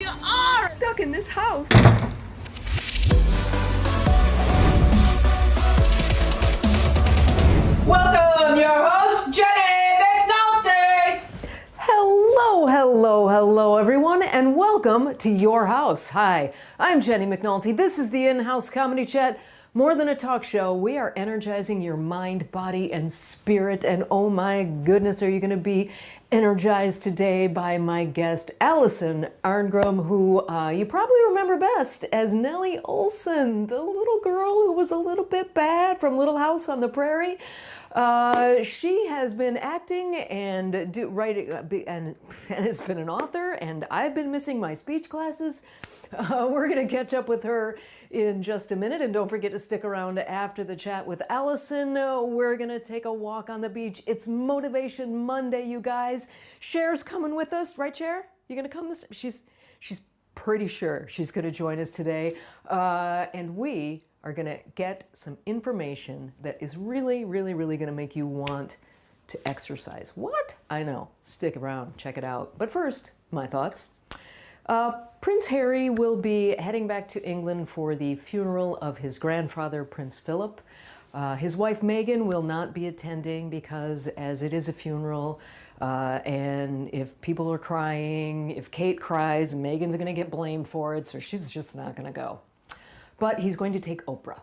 are stuck in this house. Welcome, your host, Jennie McNulty. Hello, everyone, and welcome to your house. Hi, I'm Jennie McNulty. This is the In-House Comedy Chat. More than a talk show, we are energizing your mind, body, and spirit. And oh my goodness, are you going to be energized today by my guest, Alison Arngrim, who you probably remember best as Nellie Oleson, the little girl who was a little bit bad from Little House on the Prairie. She has been acting and writing and has been an author, and I've been missing my speech classes. We're going to catch up with her in just a minute, and don't forget to stick around after the chat with Alison. We're going to take a walk on the beach. It's Motivation Monday, you guys. Cher's coming with us, right, Cher? You going to come this? She's pretty sure she's going to join us today, and we are going to get some information that is really going to make you want to exercise. What? I know. Stick around, check it out. But first, my thoughts. Prince Harry will be heading back to England for the funeral of his grandfather, Prince Philip. His wife, Meghan, will not be attending because as it is a funeral, and if people are crying, if Kate cries, Meghan's going to get blamed for it, so she's just not going to go. But he's going to take Oprah.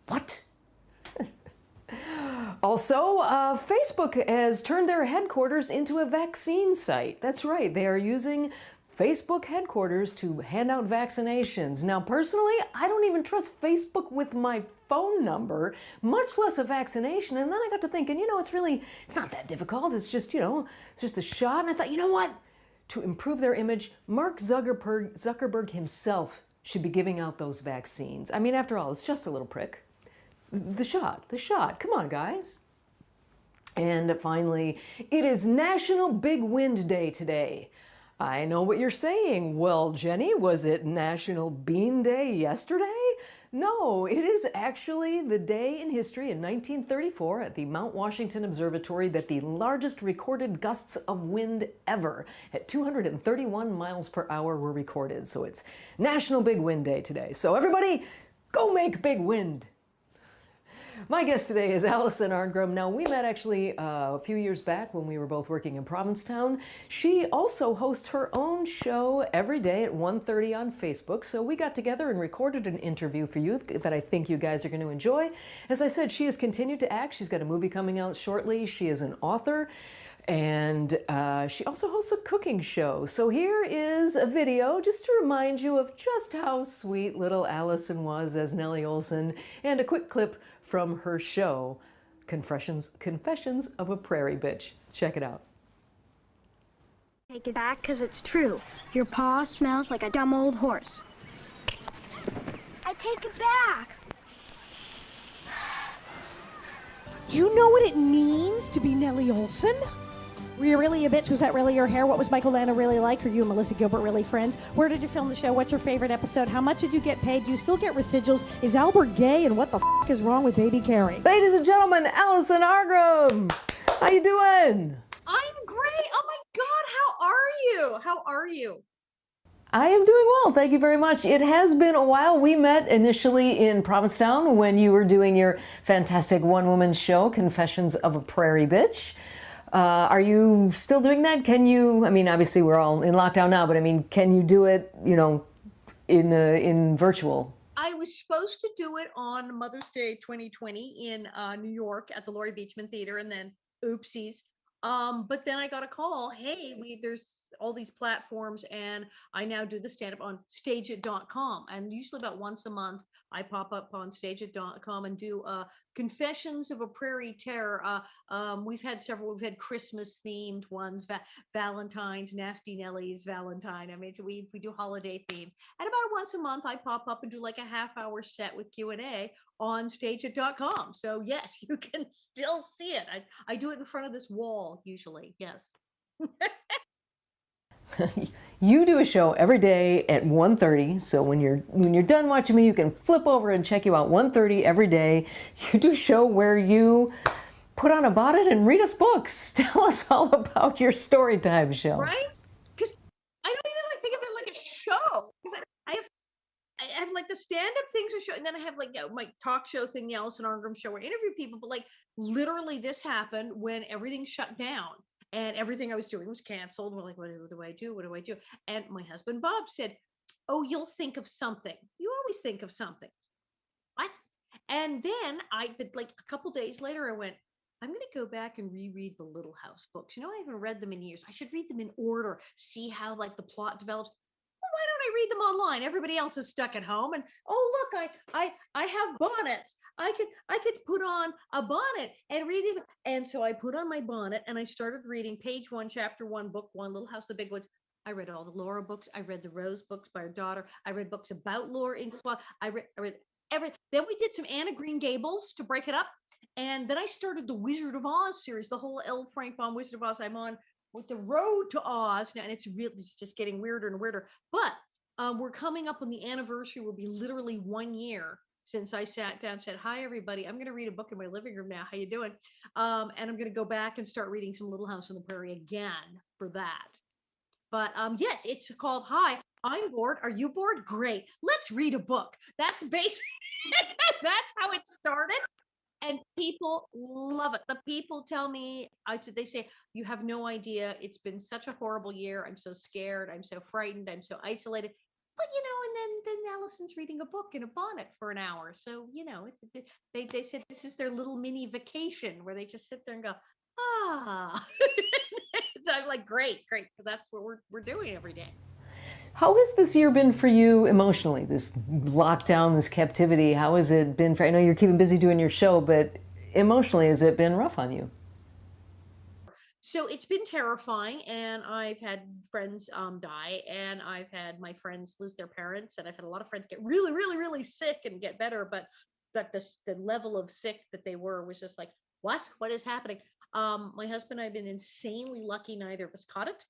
What? Also, Facebook has turned their headquarters into a vaccine site. That's right, they are using Facebook headquarters to hand out vaccinations. Now, personally, I don't even trust Facebook with my phone number, much less a vaccination. And then I got to thinking, it's not that difficult. It's just, it's just a shot. And I thought, you know what? To improve their image, Mark Zuckerberg himself should be giving out those vaccines. I mean, after all, it's just a little prick. The shot. Come on, guys. And finally, it is National Big Wind Day today. I know what you're saying. Well, Jenny, was it National Bean Day yesterday? No, it is actually the day in history in 1934 at the Mount Washington Observatory that the largest recorded gusts of wind ever at 231 miles per hour were recorded. So it's National Big Wind Day today. So everybody, go make big wind. My guest today is Alison Arngrim. Now, we met actually a few years back when we were both working in Provincetown. She also hosts her own show every day at 1:30 on Facebook. So we got together and recorded an interview for you that I think you guys are going to enjoy. As I said, she has continued to act. She's got a movie coming out shortly. She is an author. And she also hosts a cooking show. So here is a video just to remind you of just how sweet little Alison was as Nellie Oleson, and a quick clip from her show, Confessions of a Prairie Bitch. Check it out. Take it back, because it's true. Your paw smells like a dumb old horse. I take it back. Do you know what it means to be Nellie Oleson? Were you really a bitch? Was that really your hair? What was Michael Lana really like? Are you and Melissa Gilbert really friends? Where did you film the show? What's your favorite episode? How much did you get paid? Do you still get residuals? Is Albert gay? And what the f*** is wrong with baby Carrie? Ladies and gentlemen, Alison Arngrim. How you doing? I'm great. Oh my God, how are you? How are you? I am doing well, thank you very much. It has been a while. We met initially in Provincetown when you were doing your fantastic one-woman show, Confessions of a Prairie Bitch. Are you still doing that? Can you, I mean, obviously we're all in lockdown now, but I mean, can you do it, in virtual? I was supposed to do it on Mother's Day 2020 in New York at the Laurie Beachman Theater, and then oopsies. But then I got a call, hey, there's all these platforms, and I now do the stand-up on stageit.com. And usually about once a month, I pop up on stageit.com and do Confessions of a Prairie Terror. We've had several. We've had Christmas themed ones, Valentine's, Nasty Nellie's Valentine. I mean, so we do holiday themed. And about once a month, I pop up and do like a half-hour set with Q&A on stageit.com. So yes, you can still see it. I do it in front of this wall usually. Yes. You do a show every day at 1:30, so when you're done watching me, you can flip over and check you out 1:30 every day. You do a show where you put on a bonnet and read us books. Tell us all about your story time show. Right? Because I don't even think of it like a stand-up things are showing. And then I have like my talk show thing, the Alison Arngrim show, where I interview people. But like literally, this happened when everything shut down and everything I was doing was canceled. We're like, what do I do? What do I do? And my husband Bob said, "Oh, you'll think of something. You always think of something." What? And then like a couple days later, I went, I'm going to go back and reread the Little House books. I haven't read them in years. I should read them in order, see how like the plot develops. Well, why don't I read them online? Everybody else is stuck at home. And oh, look, I have bonnets. I could put on a bonnet and read it. And so I put on my bonnet and I started reading page 1, chapter 1, book 1, Little House of the Big Woods. I read all the Laura books. I read the Rose books by her daughter. I read books about Laura Ingalls. I read everything. Then we did some Anna Green Gables to break it up. And then I started the Wizard of Oz series, the whole L. Frank Baum Wizard of Oz. I'm on with the Road to Oz now, and it's just getting weirder and weirder. But we're coming up on the anniversary. Will be literally 1 year since I sat down and said, "Hi, everybody. I'm going to read a book in my living room now. How you doing?" And I'm going to go back and start reading some Little House on the Prairie again for that. But yes, it's called Hi, I'm bored. Are you bored? Great. Let's read a book. That's basically that's how it started. And people love it. The people tell me, they say, you have no idea. It's been such a horrible year. I'm so scared. I'm so frightened. I'm so isolated. But, and then Allison's reading a book in a bonnet for an hour. So, they said this is their little mini vacation where they just sit there and go, ah. So I'm like, great. Because that's what we're doing every day. How has this year been for you emotionally? This lockdown, this captivity, how has it been for, I know you're keeping busy doing your show, but emotionally, has it been rough on you? So it's been terrifying, and I've had friends die, and I've had my friends lose their parents, and I've had a lot of friends get really, really, really sick and get better, but the level of sick that they were was just like, what is happening? My husband and I have been insanely lucky. Neither of us caught it.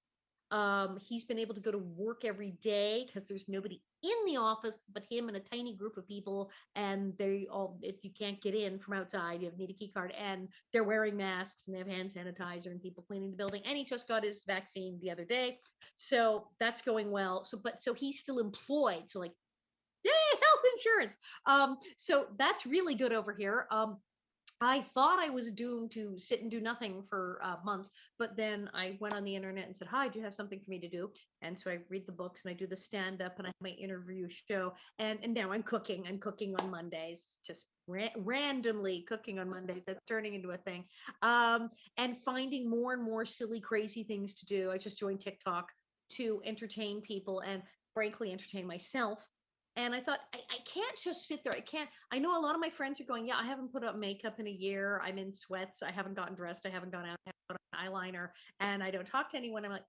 He's been able to go to work every day because there's nobody in the office but him and a tiny group of people, and if you can't get in from outside, you need a key card, and they're wearing masks and they have hand sanitizer and people cleaning the building, and he just got his vaccine the other day, so that's going well. So he's still employed, so like, yay, health insurance. So that's really good over here. I thought I was doomed to sit and do nothing for months, but then I went on the internet and said, "Hi, do you have something for me to do?" And so I read the books and I do the stand-up and I have my interview show. And now I'm cooking. I'm cooking on Mondays, just randomly cooking on Mondays. That's turning into a thing. And finding more and more silly, crazy things to do. I just joined TikTok to entertain people and frankly entertain myself. And I thought, I can't just sit there. I know a lot of my friends are going, yeah, I haven't put up makeup in a year. I'm in sweats. I haven't gotten dressed. I haven't gone out. I haven't put on eyeliner. And I don't talk to anyone. I'm like,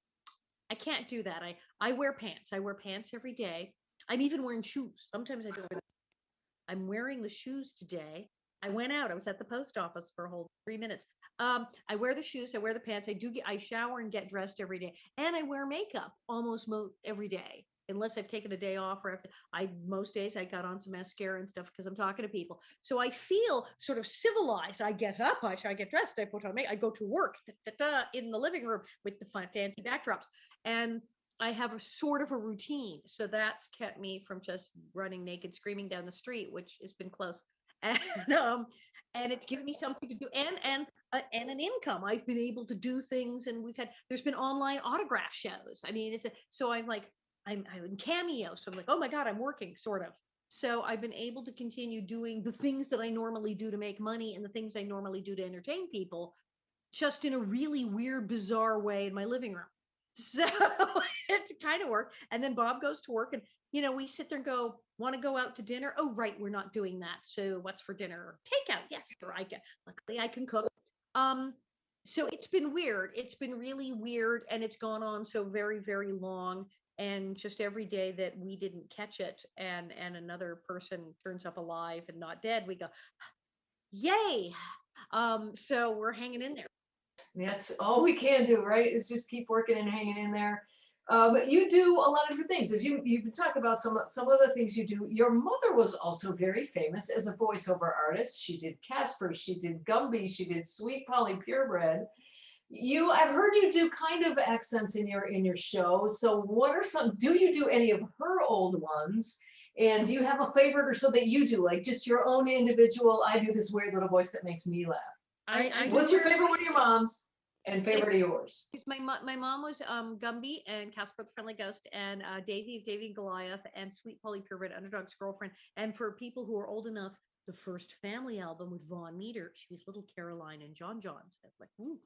I can't do that. I wear pants. I wear pants every day. I'm even wearing shoes. Sometimes I don't. I'm wearing the shoes today. I went out. I was at the post office for a whole 3 minutes. I wear the shoes. I wear the pants. I shower and get dressed every day. And I wear makeup almost every day. Unless I've taken a day off, or most days I got on some mascara and stuff because I'm talking to people. So I feel sort of civilized. I get up, I get dressed, I put on makeup, I go to work in the living room with the fancy backdrops, and I have a sort of a routine. So that's kept me from just running naked, screaming down the street, which has been close. And it's given me something to do and an income. I've been able to do things, and there's been online autograph shows. I mean, so I'm like, I'm in Cameo, so I'm like, oh my God, I'm working, sort of. So I've been able to continue doing the things that I normally do to make money and the things I normally do to entertain people, just in a really weird, bizarre way in my living room. So it's kind of work. And then Bob goes to work, and we sit there and go, want to go out to dinner? Oh, right, we're not doing that. So what's for dinner? Takeout, yes. Or luckily I can cook. So it's been weird. It's been really weird, and it's gone on so very, very long. And just every day that we didn't catch it and another person turns up alive and not dead, we go, yay. So we're hanging in there. That's all we can do, right? Is just keep working and hanging in there. But you do a lot of different things. As you've been talking about some of the things you do. Your mother was also very famous as a voiceover artist. She did Casper, she did Gumby, she did Sweet Polly Purebred. I've heard you do kind of accents in your show. So what are do you do any of her old ones? And do you have a favorite or so that you do, like just your own individual? I do this weird little voice that makes me laugh. What's your favorite one of your mom's and favorite of yours? My mom was Gumby and Casper the Friendly Ghost and Davy of Davy and Goliath and Sweet Polly Purebred Underdog's Girlfriend. And for people who are old enough, the first Family album with Vaughn Meter, she was Little Caroline and John John. So like, ooh.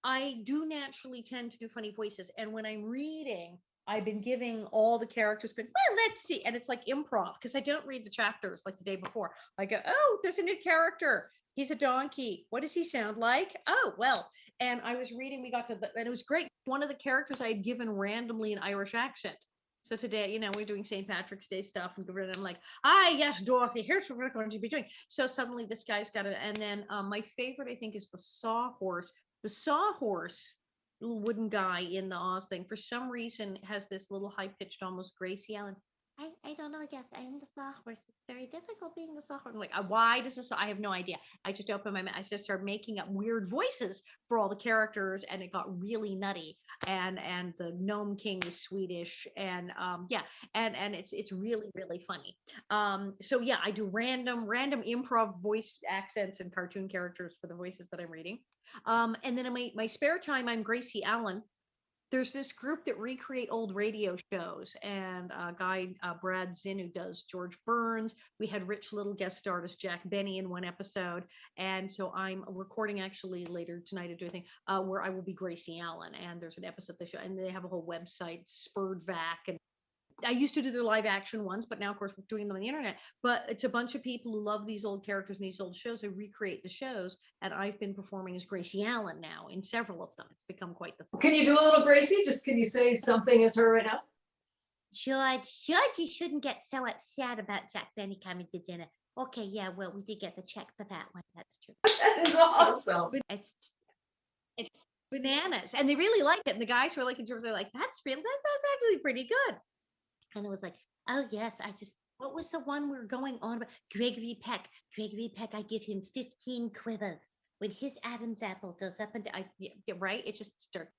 I do naturally tend to do funny voices, and when I'm reading, I've been giving all the characters, well, let's see, and it's like improv because I don't read the chapters like the day before. I go, oh, there's a new character. He's a donkey. What does he sound like? Oh, well. And I was reading, and it was great. One of the characters I had given randomly an Irish accent. So today, we're doing St. Patrick's Day stuff, and I'm like, yes, Dorothy, here's what we're going to be doing. So suddenly this guy's got it. And then my favorite, I think, is the Sawhorse. The Sawhorse, little wooden guy in the Oz thing, for some reason has this little high-pitched, almost Gracie Allen. I don't know yet. I'm the Sawhorse. It's very difficult being the Sawhorse. I'm like, why does this? I have no idea. I just opened my mouth. I just started making up weird voices for all the characters, and it got really nutty. And the Gnome King is Swedish, and and it's really really funny. So yeah, I do random improv voice accents and cartoon characters for the voices that I'm reading. And then in my spare time, I'm Gracie Allen. There's this group that recreate old radio shows, and a guy, Brad Zinn, who does George Burns. We had Rich Little guest star as Jack Benny in one episode. And so I'm recording actually later tonight to do a thing where I will be Gracie Allen. And there's an episode they show, and they have a whole website, Spurdvac, and I used to do their live action ones, but now, of course, we're doing them on the internet. But it's a bunch of people who love these old characters and these old shows who recreate the shows. And I've been performing as Gracie Allen now in several of them. It's become quite the fun. Can you do a little Gracie? Can you say something as her right now? George, you shouldn't get so upset about Jack Benny coming to dinner. Okay, yeah, well, we did get the check for that one. That's true. That is awesome. It's bananas. And they really like it. And the guys who are like, they're like, that's actually pretty good. And it was like, oh, yes, what was the one we were going on about? Gregory Peck, I give him 15 quivers. When his Adam's apple goes up and down, right? It just starts.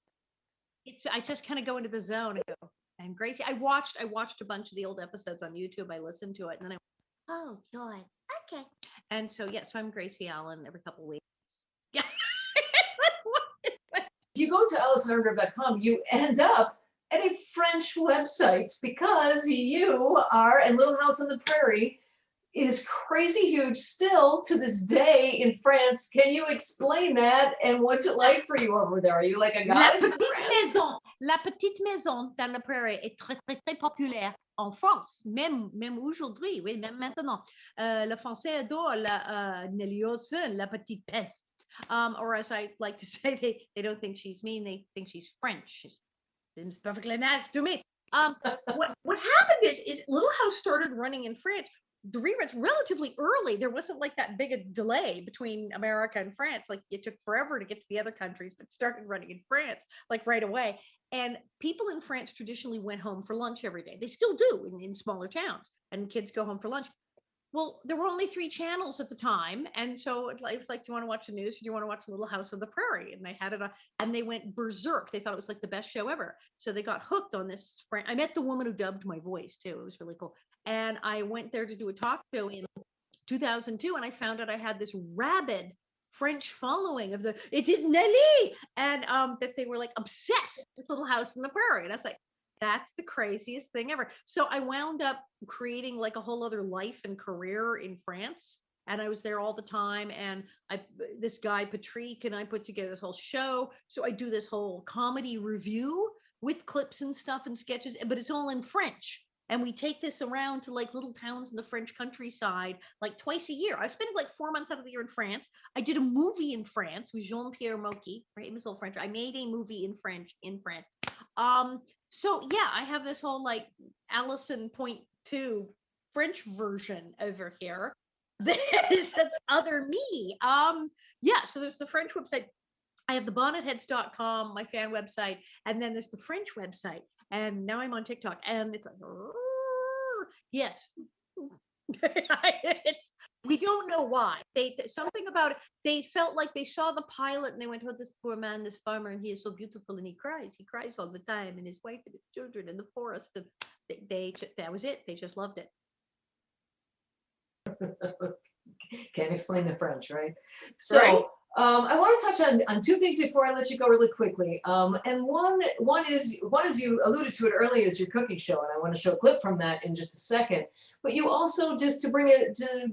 I just kind of go into the zone and go, I'm Gracie. I watched a bunch of the old episodes on YouTube. I listened to it, and then oh, God. Okay. And so, so I'm Gracie Allen every couple of weeks. Yeah. If you go to AlisonArngrim.com, you end up at a French website because you are, and Little House on the Prairie is crazy huge still to this day in France. Can you explain that? And what's it like for you over there? Are you like a goddess in France? La petite maison dans la Prairie est très, très, très populaire en France, même aujourd'hui, oui, même maintenant. Le français adore Nellie Oleson, la petite peste. Or as I like to say, they don't think she's mean, they think she's French. Seems perfectly nice to me. What happened is Little House started running in France. The reruns relatively early. There wasn't like that big a delay between America and France. Like it took forever to get to the other countries, but started running in France like right away. And people in France traditionally went home for lunch every day. They still do in smaller towns, and kids go home for lunch. Well, there were only 3 channels at the time. And so it was like, do you want to watch the news or do you want to watch Little House on the Prairie? And they had it on, and they went berserk. They thought it was like the best show ever. So they got hooked on this. I met the woman who dubbed my voice too. It was really cool. And I went there to do a talk show in 2002, and I found out I had this rabid French following of it is Nellie, and that they were like obsessed with Little House on the Prairie. And I was like, that's the craziest thing ever. So I wound up creating like a whole other life and career in France. And I was there all the time. And this guy, Patrick, and I put together this whole show. So I do this whole comedy review with clips and stuff and sketches, but it's all in French. And we take this around to like little towns in the French countryside, like twice a year. I spent like 4 months out of the year in France. I did a movie in France with Jean-Pierre Mocky, right? It was all French. I made a movie in France. So yeah, I have this whole like Alison .2 French version over here. That's other me. So there's the French website. I have the bonnetheads.com, my fan website, and then there's the French website. And now I'm on TikTok, and it's like, yes. We don't know why. Something about it. They felt like they saw the pilot and they went, oh, this poor man, this farmer, and he is so beautiful, and he cries all the time, and his wife and his children in the forest. And that was it. They just loved it. Can't explain the French, right? So Right. I want to touch on two things before I let you go really quickly. And one is you alluded to it earlier, is your cooking show, and I want to show a clip from that in just a second. But you also, just to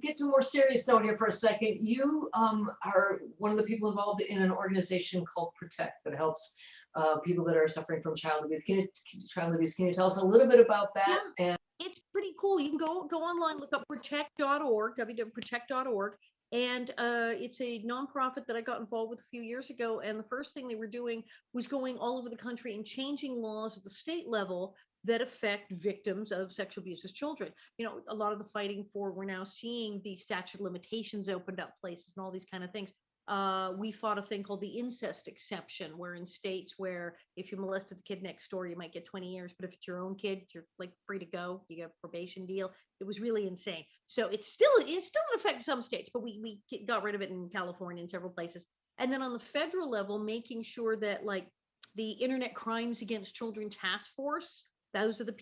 get to a more serious note here for a second, you are one of the people involved in an organization called Protect that helps people that are suffering from child abuse. Can you tell us a little bit about that? Yeah. And It's pretty cool. You can go online, look up protect.org, www.protect.org. And it's a nonprofit that I got involved with a few years ago. And the first thing they were doing was going all over the country and changing laws at the state level that affect victims of sexual abuse as children. You know, a lot of the fighting for, we're now seeing the statute of limitations opened up places and all these kind of things. We fought a thing called the incest exception, where in states where if you molested the kid next door, you might get 20 years, but if it's your own kid, you're like free to go. You get a probation deal. It was really insane. So it's still in effect in some states, but we got rid of it in California and several places. And then on the federal level, making sure that like the Internet Crimes Against Children Task Force, those are the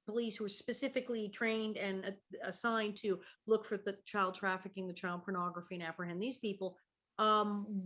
police who are specifically trained and assigned to look for the child trafficking, the child pornography, and apprehend these people.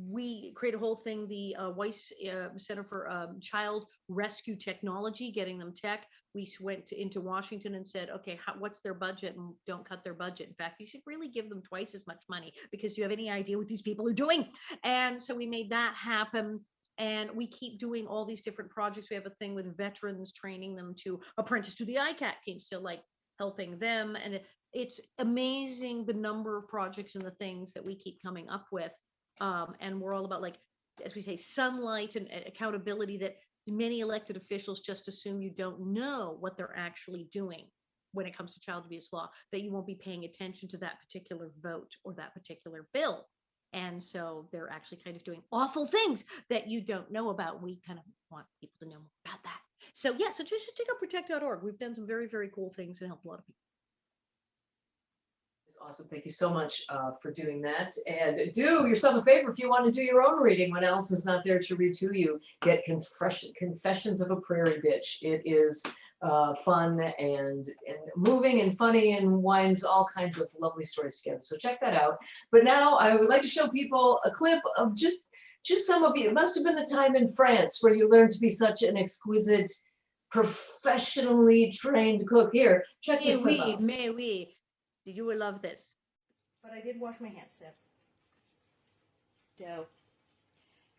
We create a whole thing, the Weiss Center for Child Rescue Technology, getting them tech. We went into Washington and said, okay, what's their budget? And don't cut their budget. In fact, you should really give them twice as much money, because do you have any idea what these people are doing? And so we made that happen. And we keep doing all these different projects. We have a thing with veterans, training them to apprentice to the ICAC team. So like helping them. And it's amazing the number of projects and the things that we keep coming up with. And we're all about, like, as we say, sunlight and accountability, that many elected officials just assume you don't know what they're actually doing when it comes to child abuse law, that you won't be paying attention to that particular vote or that particular bill. And so they're actually kind of doing awful things that you don't know about. We kind of want people to know more about that. So yeah, so just check out protect.org. We've done some very, very cool things and helped a lot of people. awesome. Thank you so much for doing that. And do yourself a favor, if you want to do your own reading when Alice is not there to read to you, get Confessions of a Prairie Bitch. It is fun and moving and funny and winds all kinds of lovely stories together. So check that out. But now I would like to show people a clip of just some of you. It must have been the time in France where you learned to be such an exquisite, professionally trained cook. Here, check this clip out. Mais oui. You will love this. But I did wash my hands, so. Dough.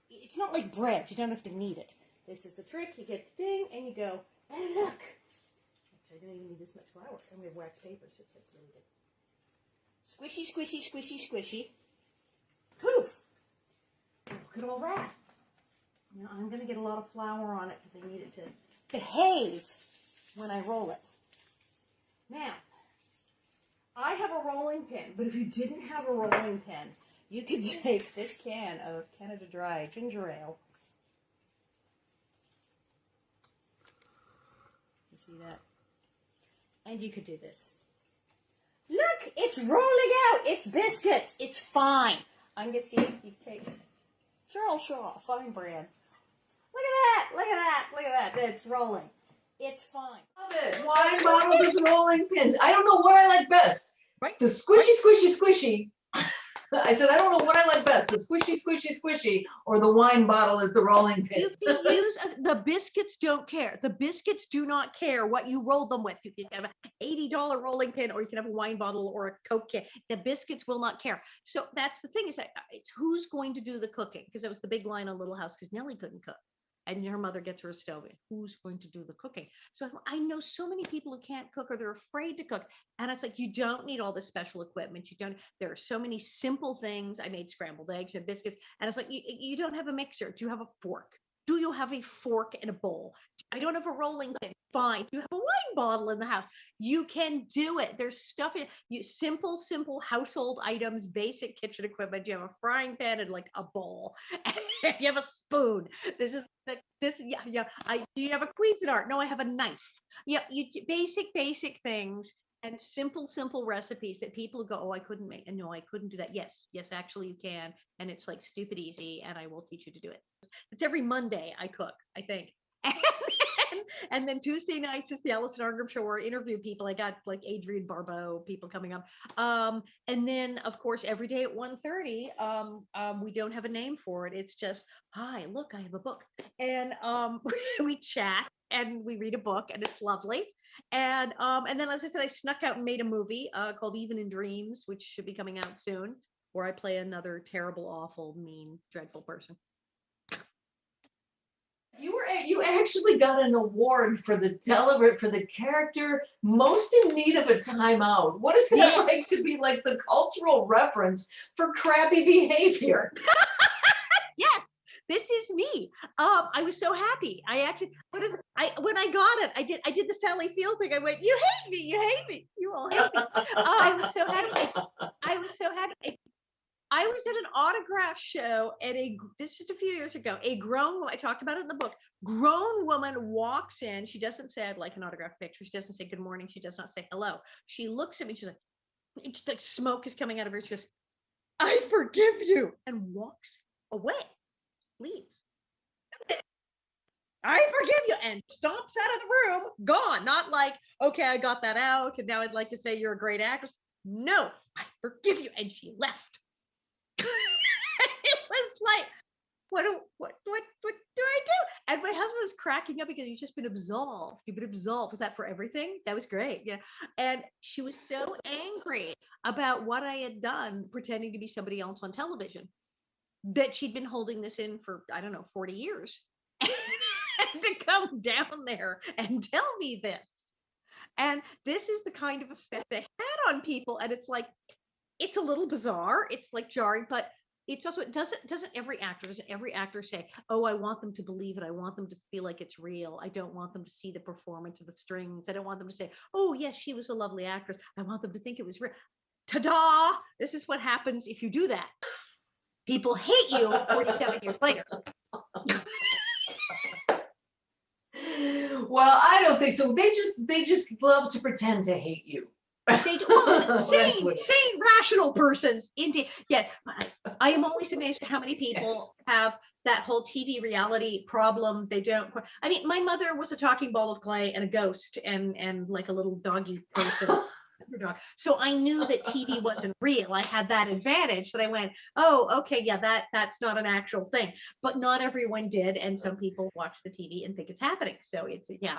It's not like bread. You don't have to knead it. This is the trick. You get the thing, and you go, oh, look. Actually, I don't even need this much flour. And we have wax paper, so it's like really good. Squishy, squishy, squishy, squishy. Poof! Look at all that. Now, I'm going to get a lot of flour on it because I need it to behave when I roll it. Now, I have a rolling pin, but if you didn't have a rolling pin, you could take this can of Canada Dry ginger ale. You see that? And you could do this. Look, it's rolling out. It's biscuits. It's fine. I'm going to see if you take Charles Shaw, fine brand. Look at that. Look at that. Look at that. It's rolling. It's fine. Love it. Wine bottles as rolling pins. I don't know what I like best. Right. The squishy, squishy, squishy. I said, I don't know what I like best, the squishy, squishy, squishy, or the wine bottle as the rolling pin. You can use the biscuits. Don't care. The biscuits do not care what you roll them with. You can have an $80 rolling pin, or you can have a wine bottle or a Coke can. The biscuits will not care. So that's the thing, is that it's who's going to do the cooking, because that was the big line on Little House, because Nellie couldn't cook. And her mother gets her a stove in. Who's going to do the cooking? So I know so many people who can't cook, or they're afraid to cook. And it's like, you don't need all this special equipment. You don't. There are so many simple things. I made scrambled eggs and biscuits. And it's like, you don't have a mixer. Do you have a fork? Do you have a fork and a bowl? I don't have a rolling pin. Fine. You have a wine bottle in the house. You can do it. There's stuff in you. Simple household items, basic kitchen equipment. You have a frying pan and like a bowl. And you have a spoon. Do you have a Cuisinart? No, I have a knife. Yeah, basic things. And simple recipes that people go, oh, I couldn't make, and no, I couldn't do that. Yes, actually you can. And it's like stupid easy, and I will teach you to do it. It's every Monday I cook, I think. and then Tuesday nights is the Alison Arngrim show where I interview people. I got like Adrienne Barbeau, people coming up. And then of course every day at 1:30, we don't have a name for it. It's just, hi, look, I have a book. And we chat and we read a book and it's lovely. And then as I said, I snuck out and made a movie called Even in Dreams, which should be coming out soon, where I play another terrible, awful, mean, dreadful person. You actually got an award for the character most in need of a timeout. What is that like to be like the cultural reference for crappy behavior? Yes, this is me. I was so happy. I actually, when I got it, I did the Sally Field thing. I went, you hate me, you all hate me. I was so happy. I was at an autograph show at this just a few years ago. I talked about it in the book. Grown woman walks in. She doesn't say, I'd like an autograph picture. She doesn't say good morning. She does not say hello. She looks at me. She's like, it's like smoke is coming out of her. She goes, I forgive you, and walks away, leaves. I forgive you, and stomps out of the room, gone. Not like, okay, I got that out, and now I'd like to say you're a great actress. No, I forgive you, and she left. It was like, what do I do? And my husband was cracking up because he's just been absolved. You've been absolved. Was that for everything? That was great. Yeah. And she was so angry about what I had done, pretending to be somebody else on television, that she'd been holding this in for, I don't know, 40 years. And to come down there and tell me this. And this is the kind of effect they had on people. And it's like, it's a little bizarre. It's like jarring, but it's also, doesn't every actor say, oh, I want them to believe it. I want them to feel like it's real. I don't want them to see the performance of the strings. I don't want them to say, oh yes, she was a lovely actress. I want them to think it was real. Ta-da! This is what happens if you do that. People hate you 47 years later. Well, I don't think so. They just love to pretend to hate you. They do. Sane, rational persons. Indeed. Yeah. I am always amazed at how many people have that whole TV reality problem. They don't. I mean, my mother was a talking ball of clay and a ghost and like a little doggy person. So I knew that TV wasn't real. I had that advantage that I went, oh, okay, yeah, that's not an actual thing. But not everyone did. And some people watch the TV and think it's happening. So it's, yeah.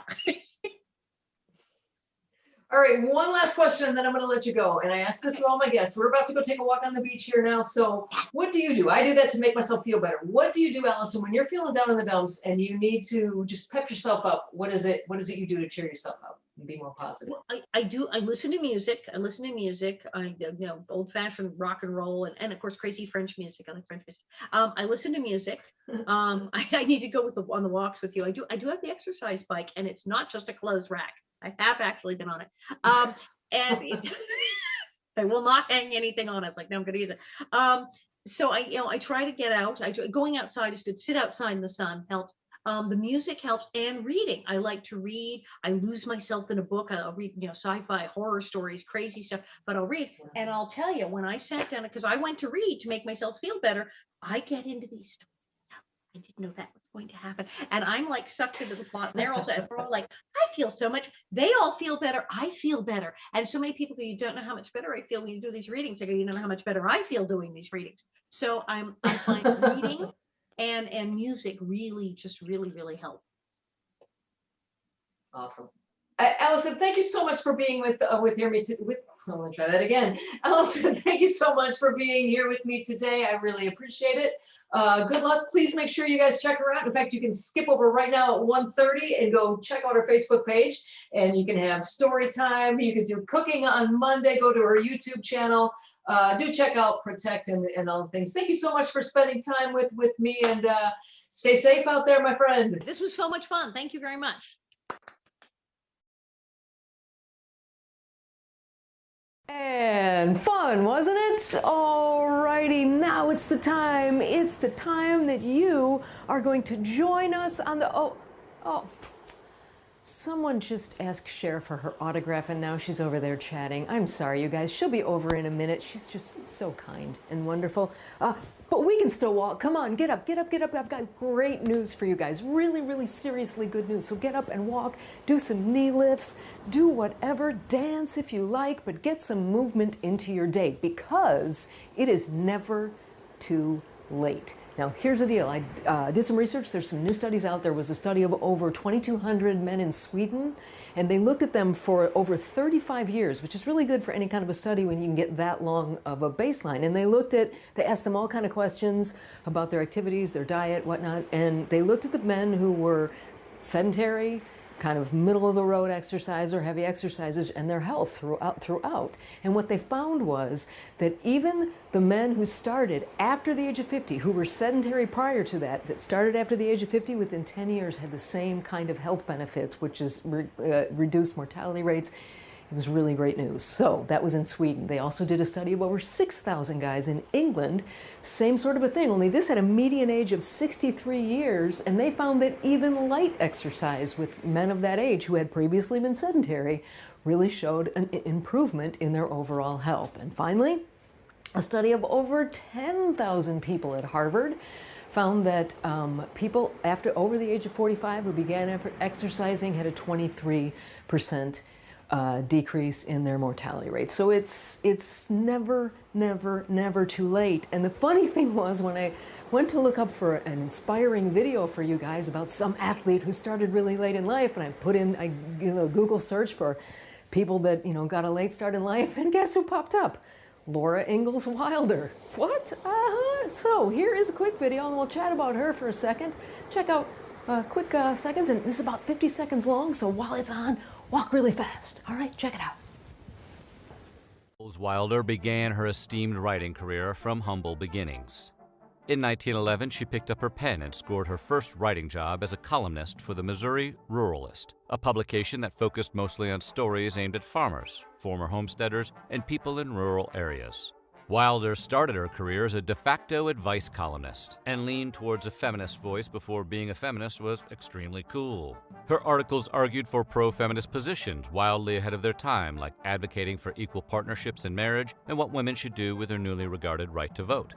All right, one last question, and then I'm going to let you go. And I ask this to all my guests. We're about to go take a walk on the beach here now. So what do you do? I do that to make myself feel better. What do you do, Alison, when you're feeling down in the dumps and you need to just pep yourself up? What is it you do to cheer yourself up and be more positive? Well, I listen to music. I old-fashioned rock and roll and of course crazy French music. I like French music. I listen to music. I need to go on the walks with you. I do have the exercise bike, and it's not just a clothes rack. I have actually been on it. And I will not hang anything on it. It's like, no, I'm going to use it. So I try to get out. Going outside is good. Sit outside in the sun helps. The music helps, and reading. I like to read. I lose myself in a book. I'll read, sci-fi, horror stories, crazy stuff, but I'll read. And I'll tell you, when I sat down, because I went to read to make myself feel better, I get into these stories. I didn't know that was going to happen. And I'm like sucked into the plot. And they're all like, I feel so much. They all feel better. I feel better. And so many people go, you don't know how much better I feel when you do these readings. I go, you don't know how much better I feel doing these readings. So I find reading and music really help. Awesome. Alison, thank you so much for being with I'm going to try that again. Alison, thank you so much for being here with me today. I really appreciate it. Good luck. Please make sure you guys check her out. In fact, you can skip over right now at 1:30 and go check out her Facebook page, and you can have story time. You can do cooking on Monday. Go to her YouTube channel. Do check out Protect and all the things. Thank you so much for spending time with me, and stay safe out there, my friend. This was so much fun. Thank you very much. And fun, wasn't it? Alrighty, now it's the time that you are going to join us on the, Someone just asked Cher for her autograph, and now she's over there chatting. I'm sorry, you guys. She'll be over in a minute. She's just so kind and wonderful. But we can still walk. Come on, get up, get up, get up. I've got great news for you guys. Really, really seriously good news. So get up and walk. Do some knee lifts. Do whatever. Dance if you like, but get some movement into your day because it is never too late. Now, here's the deal. I did some research. There's some new studies out. There was a study of over 2,200 men in Sweden, and they looked at them for over 35 years, which is really good for any kind of a study when you can get that long of a baseline. And they asked them all kind of questions about their activities, their diet, whatnot, and they looked at the men who were sedentary, kind of middle of the road exercise or heavy exercises, and their health throughout. And what they found was that even the men who started after the age of 50, who were sedentary prior to that started after the age of 50, within 10 years had the same kind of health benefits, which is reduced mortality rates. It was really great news. So that was in Sweden. They also did a study of over 6,000 guys in England. Same sort of a thing, only this had a median age of 63 years, and they found that even light exercise with men of that age who had previously been sedentary really showed an improvement in their overall health. And finally, a study of over 10,000 people at Harvard found that people over the age of 45 who began exercising had a 23% decrease in their mortality rate. So it's never, never, never too late. And the funny thing was, when I went to look up for an inspiring video for you guys about some athlete who started really late in life, and I put in Google search for people that got a late start in life, and guess who popped up? Laura Ingalls Wilder. What? So here is a quick video, and we'll chat about her for a second. Check out quick seconds, and this is about 50 seconds long, so while it's on, walk really fast. All right, check it out. Wilder began her esteemed writing career from humble beginnings. In 1911, she picked up her pen and scored her first writing job as a columnist for the Missouri Ruralist, a publication that focused mostly on stories aimed at farmers, former homesteaders, and people in rural areas. Wilder started her career as a de facto advice columnist and leaned towards a feminist voice before being a feminist was extremely cool. Her articles argued for pro-feminist positions wildly ahead of their time, like advocating for equal partnerships in marriage and what women should do with their newly regarded right to vote.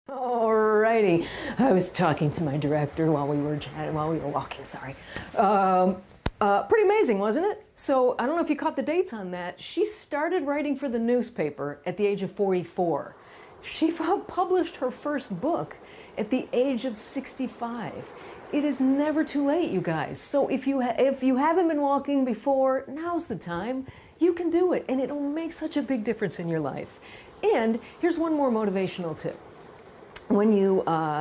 Alrighty, I was talking to my director while we were walking, sorry. Pretty amazing, wasn't it? So I don't know if you caught the dates on that. She started writing for the newspaper at the age of 44. She published her first book at the age of 65. It is never too late, you guys. So if you haven't been walking before, now's the time. You can do it, and it'll make such a big difference in your life. And here's one more motivational tip. When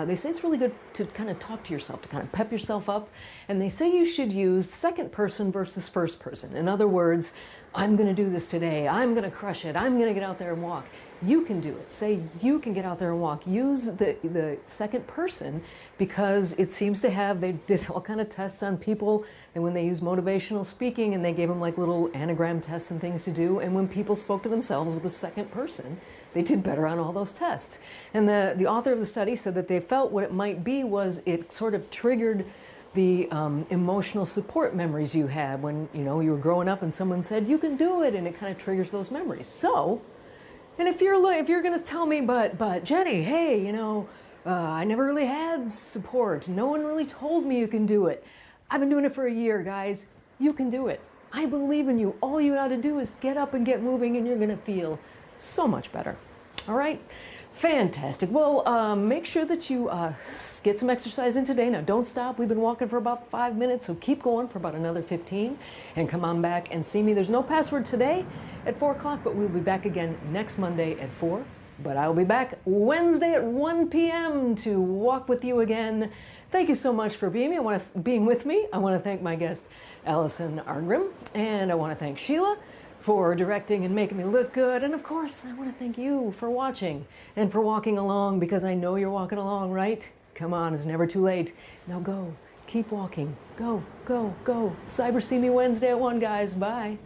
they say it's really good to kind of talk to yourself, to kind of pep yourself up, and they say you should use second person versus first person. In other words, I'm going to do this today, I'm going to crush it, I'm going to get out there and walk. You can do it. Say you can get out there and walk. Use the second person, because it seems to have, they did all kind of tests on people, and when they use motivational speaking, and they gave them like little anagram tests and things to do, and when people spoke to themselves with the second person, they did better on all those tests. And the author of the study said that they felt what it might be was it sort of triggered the emotional support memories you had when you were growing up and someone said, you can do it, and it kind of triggers those memories. So, and if you're going to tell me, but Jenny, hey, I never really had support. No one really told me you can do it. I've been doing it for a year, guys. You can do it. I believe in you. All you got to do is get up and get moving, and you're going to feel so much better. All right? Fantastic. Well, make sure that you get some exercise in today. Now, don't stop. We've been walking for about 5 minutes, so keep going for about another 15. And come on back and see me. There's no password today at 4 o'clock, but we'll be back again next Monday at 4. But I'll be back Wednesday at 1 p.m. to walk with you again. Thank you so much for being with me. I want to thank my guest, Alison Arngrim, and I want to thank Sheila for directing and making me look good. And of course, I want to thank you for watching and for walking along, because I know you're walking along, right? Come on, it's never too late. Now go, keep walking. Go, go, go. Cyber See Me Wednesday at 1, guys. Bye.